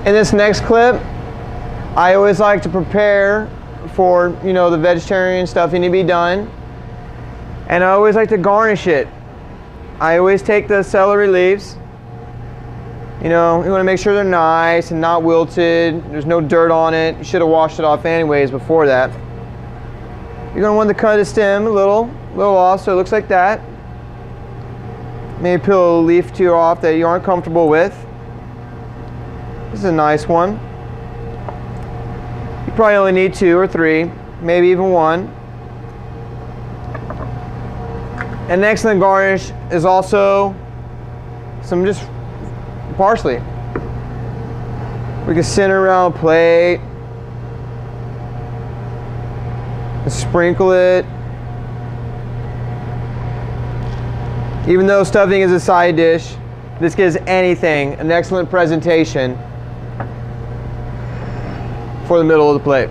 In this next clip, I always like to prepare for, you know, the vegetarian stuffing to be done. And I always like to garnish it. I always take the celery leaves. You know, you want to make sure they're nice and not wilted. There's no dirt on it. You should have washed it off anyways before that. You're going to want to cut the stem a little off so it looks like that. Maybe peel a leaf or two off that you aren't comfortable with. This is a nice one. You probably only need 2 or 3, maybe even 1. And next in the garnish is also some just parsley. We can center around a plate and sprinkle it. Even though stuffing is a side dish, this gives anything an excellent presentation for the middle of the plate.